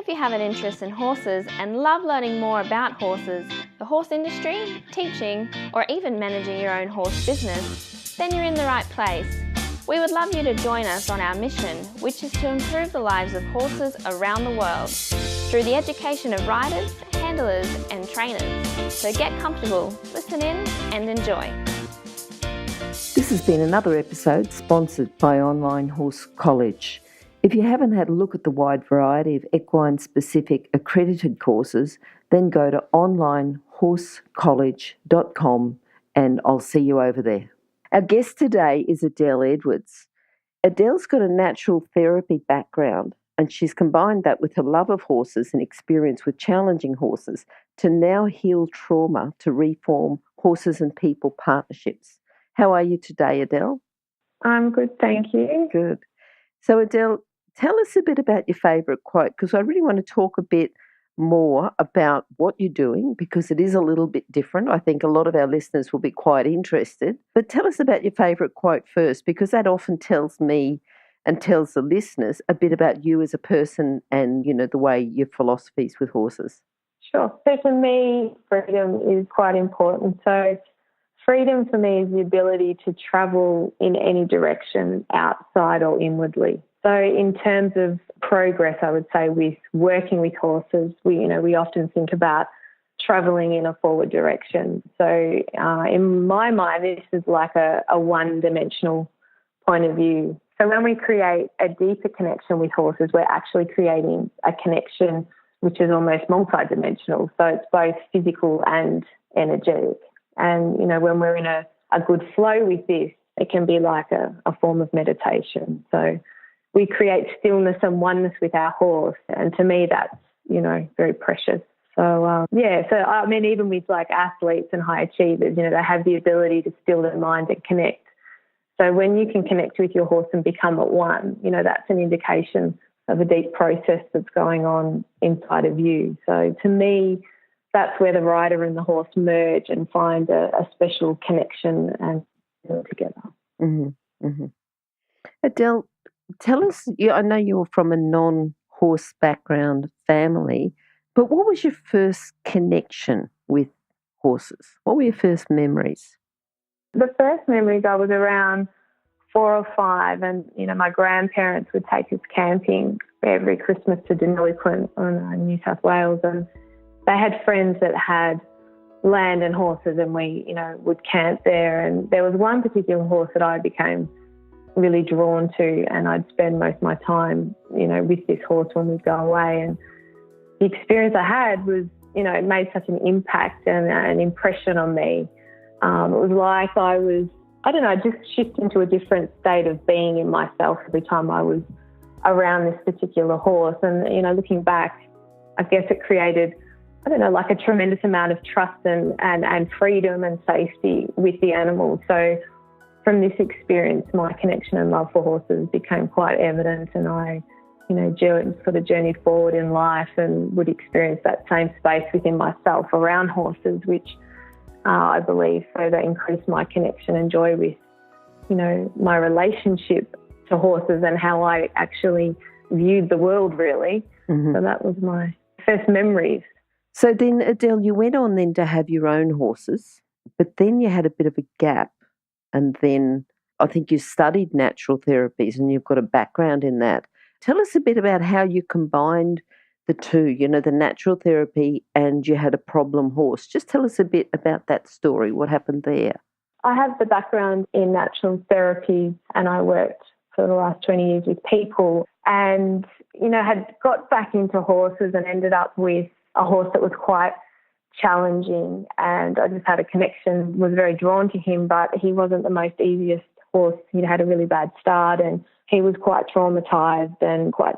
If you have an interest in horses and love learning more about horses, the horse industry, teaching, or even managing your own horse business, then you're in the right place. We would love you to join us on our mission, which is to improve the lives of horses around the world through the education of riders, handlers, and trainers. So get comfortable, listen in, and enjoy. This has been another episode sponsored by Online Horse College. If you haven't had a look at the wide variety of equine-specific accredited courses, then go to onlinehorsecollege.com and I'll see you over there. Our guest today is Adele Edwards. Adele's got a natural therapy background, and she's combined that with her love of horses and experience with challenging horses to now heal trauma to reform horses and people partnerships. How are you today, Adele? I'm good, thank you. Good. So, Adele, tell us a bit about your favourite quote, because I really want to talk a bit more about what you're doing, because it is a little bit different. I think a lot of our listeners will be quite interested. But tell us about your favourite quote first, because that often tells me and tells the listeners a bit about you as a person and, you know, the way your philosophies with horses. Sure. So for me, freedom is quite important. So freedom for me is the ability to travel in any direction, outside or inwardly. So in terms of progress, I would say with working with horses, we often think about travelling in a forward direction. So in my mind, this is like a one-dimensional point of view. So when we create a deeper connection with horses, we're actually creating a connection which is almost multidimensional. So it's both physical and energetic. And, you know, when we're in a good flow with this, it can be like a form of meditation. So we create stillness and oneness with our horse. And to me, that's, you know, very precious. So, so I mean, even with like athletes and high achievers, you know, they have the ability to still their mind and connect. So when you can connect with your horse and become at one, you know, that's an indication of a deep process that's going on inside of you. So to me, that's where the rider and the horse merge and find a special connection and together. Mm-hmm. Mm-hmm. Adele, tell us, I know you're from a non-horse background family, but what was your first connection with horses? What were your first memories? The first memories, I was around 4 or 5, and, you know, my grandparents would take us camping every Christmas to Deniliquin in New South Wales, and they had friends that had land and horses, and we, you know, would camp there. And there was one particular horse that I became really drawn to, and I'd spend most of my time, you know, with this horse when we'd go away. And the experience I had was, you know, it made such an impact and an impression on me. It was like I was, I don't know, just shift into a different state of being in myself every time I was around this particular horse. And, you know, looking back, I guess it created, I don't know, like a tremendous amount of trust and freedom and safety with the animal. So from this experience, my connection and love for horses became quite evident, and I, you know, journeyed forward in life and would experience that same space within myself around horses, which I believe further increased my connection and joy with, you know, my relationship to horses and how I actually viewed the world, really. Mm-hmm. So that was my first memories. So then, Adele, you went on then to have your own horses, but then you had a bit of a gap, and then I think you studied natural therapies and you've got a background in that. Tell us a bit about how you combined the two, you know, the natural therapy and you had a problem horse. Just tell us a bit about that story, what happened there. I have the background in natural therapy, and I worked for the last 20 years with people, and, you know, had got back into horses and ended up with a horse that was quite challenging, and I just had a connection, was very drawn to him, but he wasn't the most easiest horse. He'd had a really bad start and he was quite traumatised and quite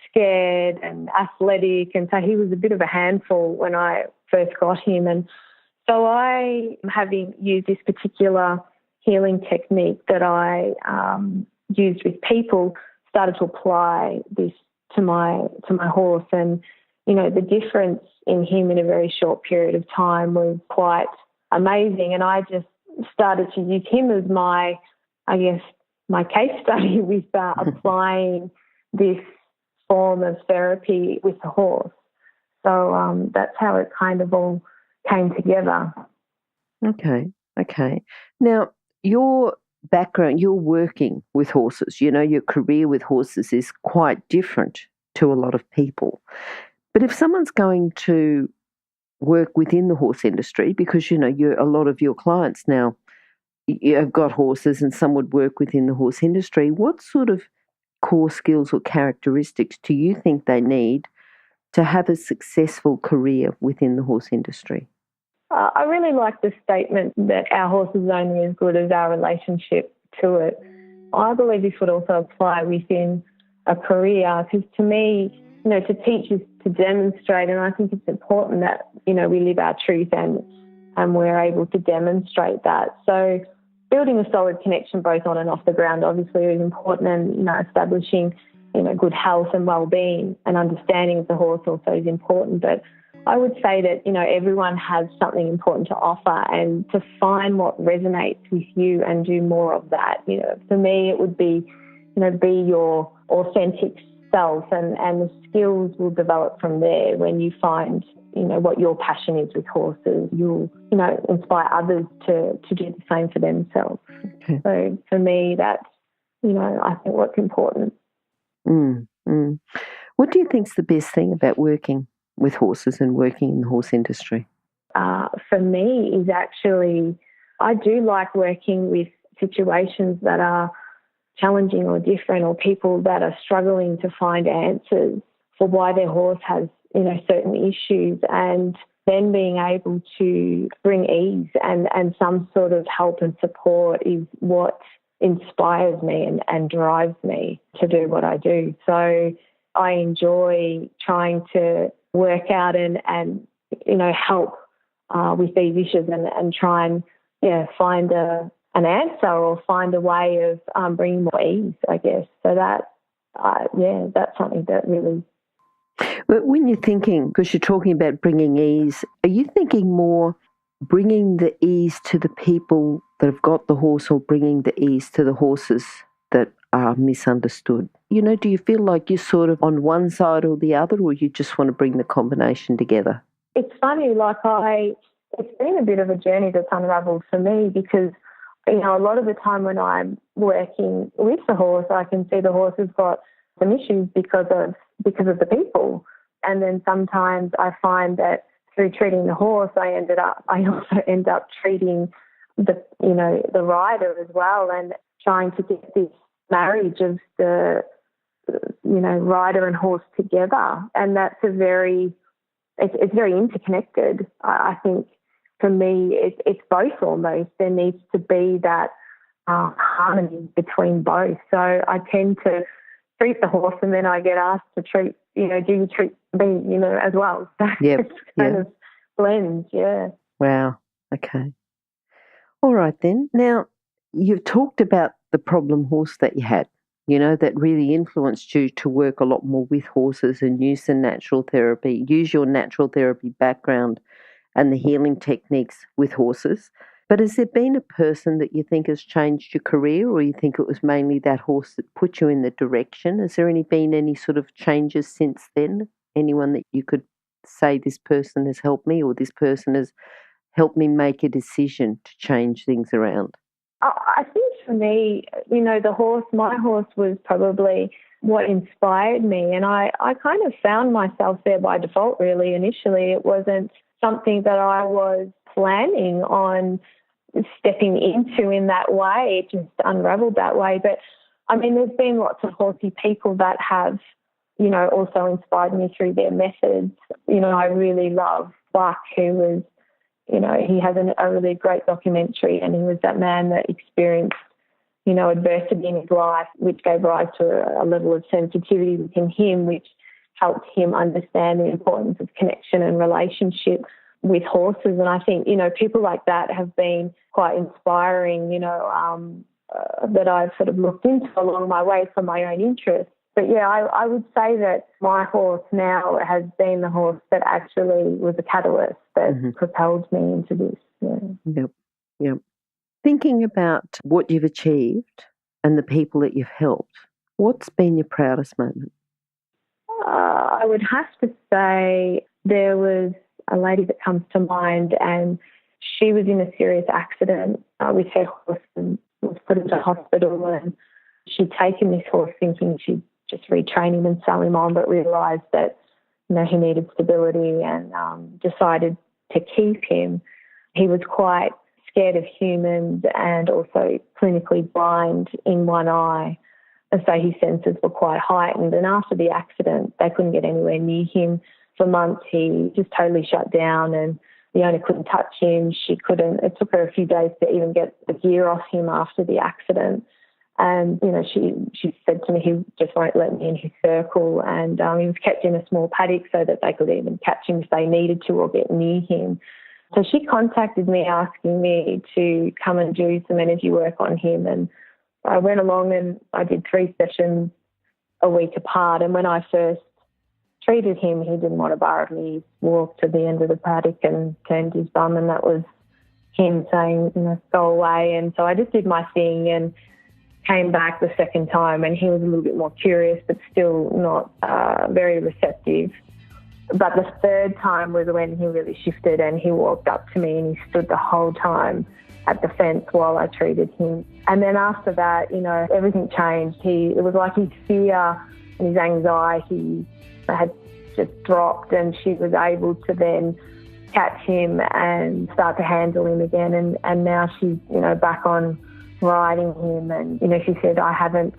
scared and athletic, and so he was a bit of a handful when I first got him. And so I, having used this particular healing technique that I used with people, started to apply this to my horse, and, you know, the difference in him in a very short period of time was quite amazing. And I just started to use him as my case study with applying this form of therapy with the horse. So that's how it kind of all came together. Okay. Now, your background, you're working with horses. Your career with horses is quite different to a lot of people. But if someone's going to work within the horse industry, because, a lot of your clients now you have got horses and some would work within the horse industry, what sort of core skills or characteristics do you think they need to have a successful career within the horse industry? I really like the statement that our horse is only as good as our relationship to it. I believe this would also apply within a career, because to me, to teach is to demonstrate, and I think it's important that, we live our truth and we're able to demonstrate that. So building a solid connection both on and off the ground obviously is important, and, establishing, good health and well-being and understanding of the horse also is important. But I would say that, everyone has something important to offer, and to find what resonates with you and do more of that. For me, it would be, be your authentic self, and the skills will develop from there. When you find, what your passion is with horses, you'll, inspire others to do the same for themselves. Okay. So for me, that's, I think what's important. What do you think's the best thing about working with horses and working in the horse industry? For me is actually, I do like working with situations that are challenging or different, or people that are struggling to find answers for why their horse has, certain issues, and then being able to bring ease and some sort of help and support is what inspires me and drives me to do what I do. So I enjoy trying to work out and help with these issues and try and find an answer or find a way of bringing more ease, I guess. So that's something that really. But when you're thinking, because you're talking about bringing ease, are you thinking more bringing the ease to the people that have got the horse, or bringing the ease to the horses that are misunderstood? Do you feel like you're sort of on one side or the other, or you just want to bring the combination together? It's funny, it's been a bit of a journey that's unravelled for me, because, a lot of the time when I'm working with the horse, I can see the horse has got some issues because of the people. And then sometimes I find that through treating the horse, I also end up treating the rider as well, and trying to get this marriage of the, rider and horse together. And that's it's very interconnected. I think for me, it's both almost. There needs to be that harmony between both. So I tend to treat the horse, and then I get asked to treat, do you treat me, as well? So Yep. It's kind of blends, yeah. Wow. Okay. All right then. Now, you've talked about the problem horse that you had, that really influenced you to work a lot more with horses and use use your natural therapy background and the healing techniques with horses. But has there been a person that you think has changed your career, or you think it was mainly that horse that put you in the direction? Has there been any sort of changes since then? Anyone that you could say, this person has helped me, or this person has helped me make a decision to change things around? I think for me, my horse was probably what inspired me. And I kind of found myself there by default, really. Initially, it wasn't something that I was planning on stepping into in that way. It just unraveled that way. But, there's been lots of horsey people that have, also inspired me through their methods. I really love Buck, who was, he has a really great documentary, and he was that man that experienced, adversity in his life, which gave rise to a level of sensitivity within him, which helped him understand the importance of connection and relationship with horses. And I think, people like that have been quite inspiring, that I've sort of looked into along my way for my own interests. But yeah, I would say that my horse now has been the horse that actually was a catalyst that propelled me into this. Yep. Thinking about what you've achieved and the people that you've helped, what's been your proudest moment? I would have to say there was a lady that comes to mind, and she was in a serious accident with her horse and was put into hospital, and she'd taken this horse thinking she'd just retrain him and sell him on, but realised that, he needed stability and decided to keep him. He was quite scared of humans and also clinically blind in one eye, and so his senses were quite heightened. And after the accident, they couldn't get anywhere near him. For months, he just totally shut down, and the owner couldn't touch him. She couldn't. It took her a few days to even get the gear off him after the accident. And, she said to me, he just won't let me in his circle. And he was kept in a small paddock so that they could even catch him if they needed to or get near him. So she contacted me asking me to come and do some energy work on him. And I went along and I did 3 sessions a week apart. And when I first treated him, he didn't want to borrow me. He walked to the end of the paddock and turned his bum, and that was him saying, go away. And so I just did my thing and came back the second time, and he was a little bit more curious but still not very receptive. But the third time was when he really shifted, and he walked up to me and he stood the whole time at the fence while I treated him. And then after that, everything changed. It was like his fear and his anxiety had just dropped, and she was able to then catch him and start to handle him again. And now she's, back on riding him. And, she said, I haven't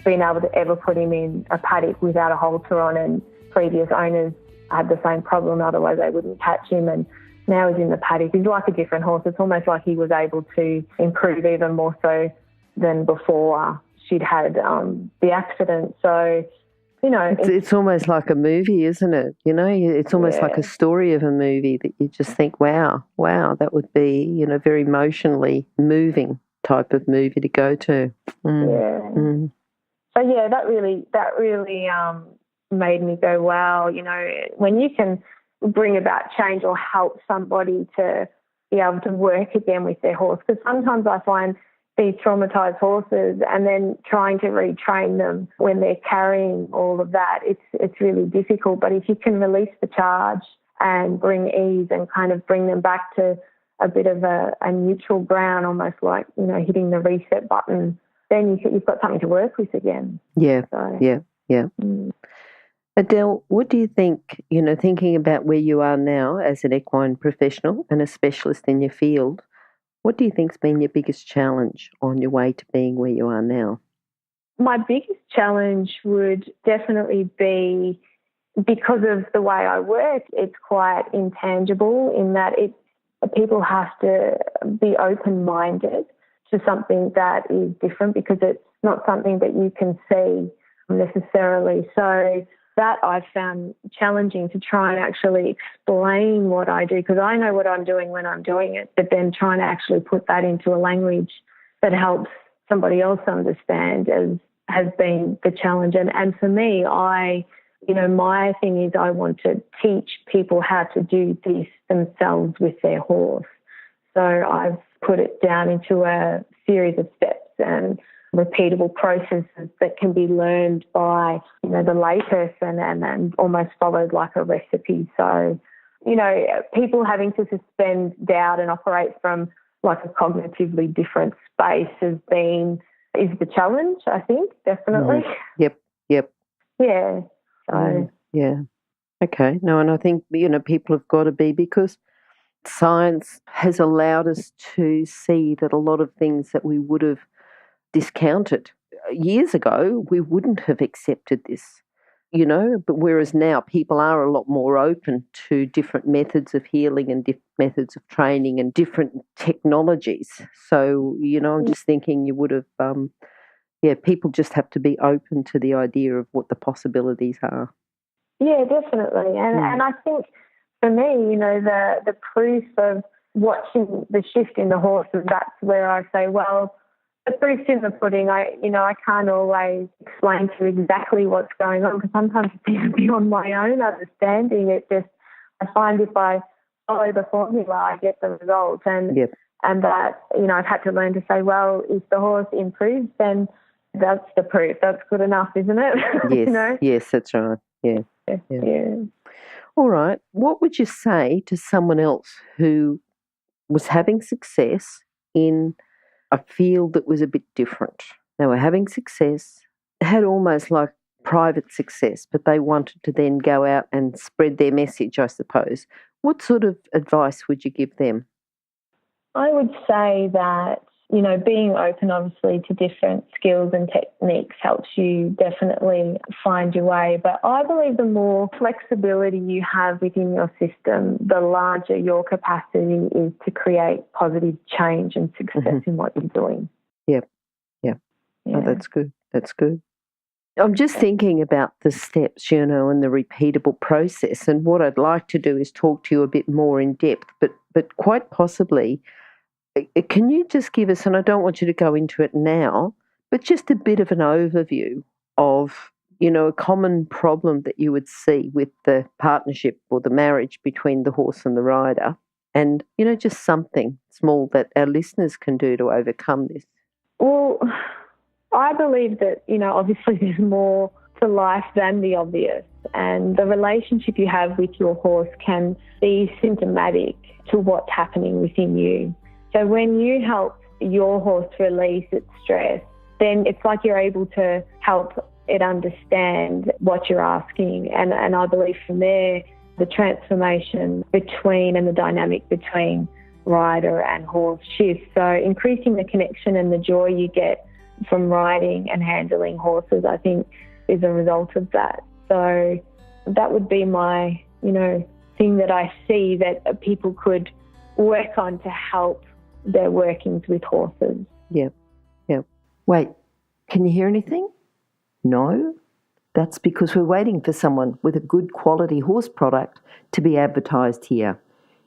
been able to ever put him in a paddock without a halter on, and previous owners had the same problem, otherwise they wouldn't catch him. And now he's in the paddock. He's like a different horse. It's almost like he was able to improve even more so than before she'd had the accident. So, It's almost like a movie, isn't it? It's almost like a story of a movie that you just think, wow, that would be, very emotionally moving type of movie to go to. Mm. So that really made me go, wow, when you can bring about change or help somebody to be able to work again with their horse. Because sometimes I find these traumatised horses and then trying to retrain them when they're carrying all of that, it's really difficult. But if you can release the charge and bring ease and kind of bring them back to a bit of a neutral ground, almost like, hitting the reset button, then you've got something to work with again. Yeah, so, yeah. Adele, what do you think, thinking about where you are now as an equine professional and a specialist in your field, what do you think's been your biggest challenge on your way to being where you are now? My biggest challenge would definitely be, because of the way I work, it's quite intangible in that people have to be open-minded to something that is different, because it's not something that you can see necessarily. So that I've found challenging, to try and actually explain what I do, because I know what I'm doing when I'm doing it, but then trying to actually put that into a language that helps somebody else understand has been the challenge. And for me, my thing is I want to teach people how to do this themselves with their horse. So I've put it down into a series of steps and repeatable processes that can be learned by, the layperson and almost followed like a recipe. So, people having to suspend doubt and operate from like a cognitively different space is the challenge, I think, definitely. Mm-hmm. Yep. Yeah. So. Yeah. Okay. No, and I think, people have got to be, because science has allowed us to see that a lot of things that we would have discounted years ago, we wouldn't have accepted this, but whereas now people are a lot more open to different methods of healing and different methods of training and different technologies. So, I'm just thinking you would have, people just have to be open to the idea of what the possibilities are. Yeah, definitely. And I think for me, the proof of watching the shift in the horses, that's where I say, well, the proof's in the pudding. I can't always explain to you exactly what's going on, because sometimes it's even beyond my own understanding. I find if I follow the formula, I get the results. And that, I've had to learn to say, well, if the horse improves, then that's the proof. That's good enough, isn't it? Yes, yes, that's right. Yeah. Yeah. All right. What would you say to someone else who was having success in a field that was a bit different? They were having success, had almost like private success, but they wanted to then go out and spread their message, I suppose. What sort of advice would you give them? I would say that, being open obviously to different skills and techniques helps you definitely find your way. But I believe the more flexibility you have within your system, the larger your capacity is to create positive change and success in what you're doing. Yep. Yeah. Oh, that's good. That's good. I'm just thinking about the steps, and the repeatable process. And what I'd like to do is talk to you a bit more in depth, but quite possibly, can you just give us, and I don't want you to go into it now, but just a bit of an overview of, a common problem that you would see with the partnership or the marriage between the horse and the rider, and, just something small that our listeners can do to overcome this. Well, I believe that, obviously there's more to life than the obvious, and the relationship you have with your horse can be symptomatic to what's happening within you. So when you help your horse release its stress, then it's like you're able to help it understand what you're asking. And I believe from there, the transformation between and the dynamic between rider and horse shifts. So increasing the connection and the joy you get from riding and handling horses, I think, is a result of that. So that would be my, thing that I see that people could work on to help their workings with horses. Yeah. Wait, can you hear anything? No? That's because we're waiting for someone with a good quality horse product to be advertised here.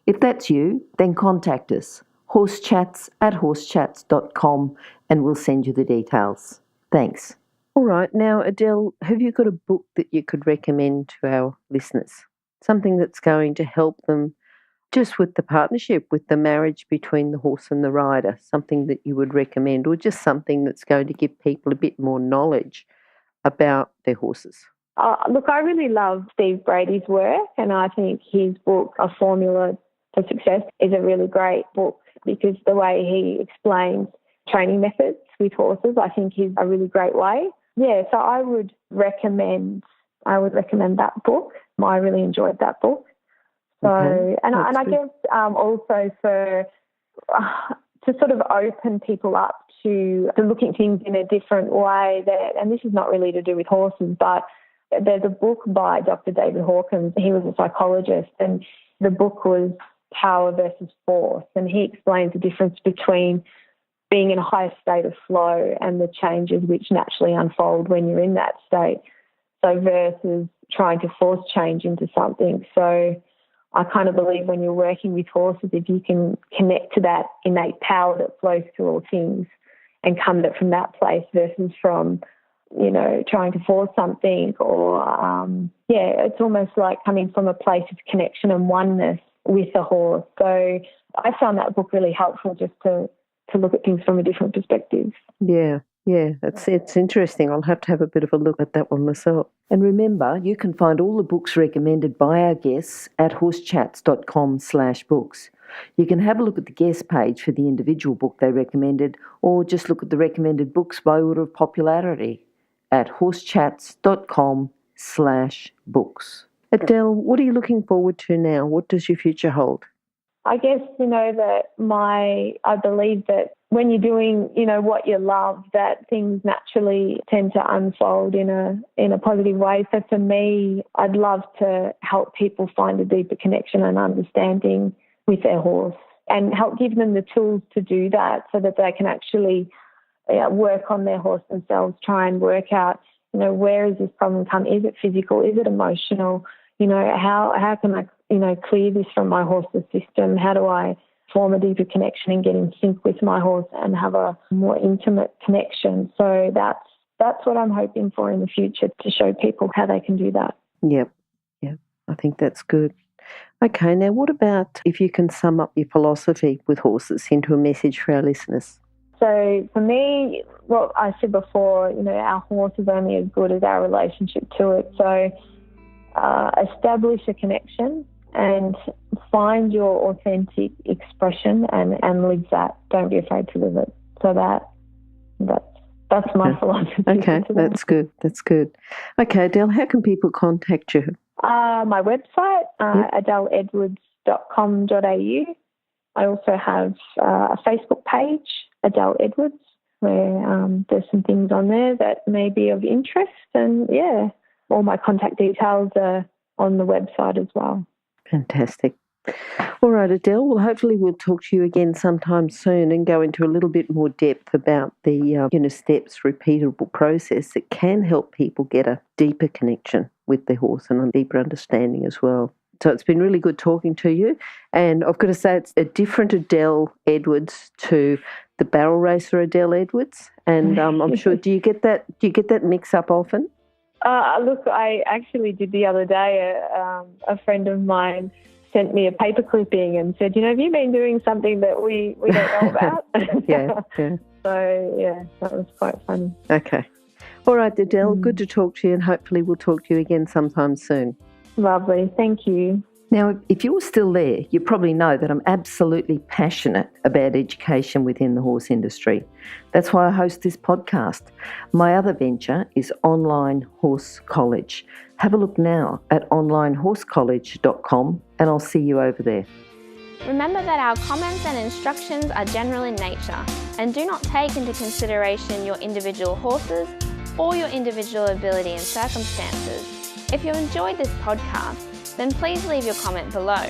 If that's you, then contact us, horsechats@horsechats.com, and we'll send you the details. Thanks. All right, now Adele, have you got a book that you could recommend to our listeners? Something that's going to help them just with the partnership, with the marriage between the horse and the rider, something that you would recommend, or just something that's going to give people a bit more knowledge about their horses? Look, I really love Steve Brady's work, and I think his book, A Formula for Success, is a really great book because the way he explains training methods with horses, I think is a really great way. Yeah, so I would recommend that book. I really enjoyed that book. So, Okay, and I guess also to sort of open people up to looking at things in a different way. And this is not really to do with horses, but there's a book by Dr. David Hawkins. He was a psychologist, and the book was Power versus Force, and he explains the difference between being in a higher state of flow and the changes which naturally unfold when you're in that state, so versus trying to force change into something. So I kind of believe when you're working with horses, if you can connect to that innate power that flows through all things and come from that place versus from, trying to force something or, it's almost like coming from a place of connection and oneness with the horse. So I found that book really helpful just to look at things from a different perspective. Yeah, it's interesting. I'll have to have a bit of a look at that one myself. And remember, you can find all the books recommended by our guests at horsechats.com/books. You can have a look at the guest page for the individual book they recommended, or just look at the recommended books by order of popularity at horsechats.com/books. Adele, what are you looking forward to now? What does your future hold? I guess, I believe that when you're doing, what you love, that things naturally tend to unfold in a positive way. So for me, I'd love to help people find a deeper connection and understanding with their horse and help give them the tools to do that so that they can actually work on their horse themselves, try and work out, where is this problem come? Is it physical? Is it emotional? How can I, clear this from my horse's system? How do I form a deeper connection and get in sync with my horse and have a more intimate connection? So that's what I'm hoping for in the future, to show people how they can do that. Yep. I think that's good. Okay, now what about if you can sum up your philosophy with horses into a message for our listeners? So for me, what I said before, our horse is only as good as our relationship to it. So establish a connection and find your authentic expression and live that. Don't be afraid to live it. So that's my philosophy. Okay, that's good. That's good. Okay, Adele, how can people contact you? My website, adeleedwards.com.au. I also have a Facebook page, Adele Edwards, where there's some things on there that may be of interest. And, yeah, all my contact details are on the website as well. Fantastic. All right, Adele, well, hopefully we'll talk to you again sometime soon and go into a little bit more depth about the steps, repeatable process that can help people get a deeper connection with the horse and a deeper understanding as well. So it's been really good talking to you. And I've got to say it's a different Adele Edwards to the barrel racer Adele Edwards. And I'm sure, do you get that mix up often? Look, I actually did the other day. A friend of mine sent me a paper clipping and said, have you been doing something that we don't know about? Yeah. So, yeah, that was quite funny. Okay. All right, Adele, good to talk to you, and hopefully we'll talk to you again sometime soon. Lovely. Thank you. Now, if you're still there, you probably know that I'm absolutely passionate about education within the horse industry. That's why I host this podcast. My other venture is Online Horse College. Have a look now at onlinehorsecollege.com and I'll see you over there. Remember that our comments and instructions are general in nature and do not take into consideration your individual horses or your individual ability and circumstances. If you enjoyed this podcast, then please leave your comment below.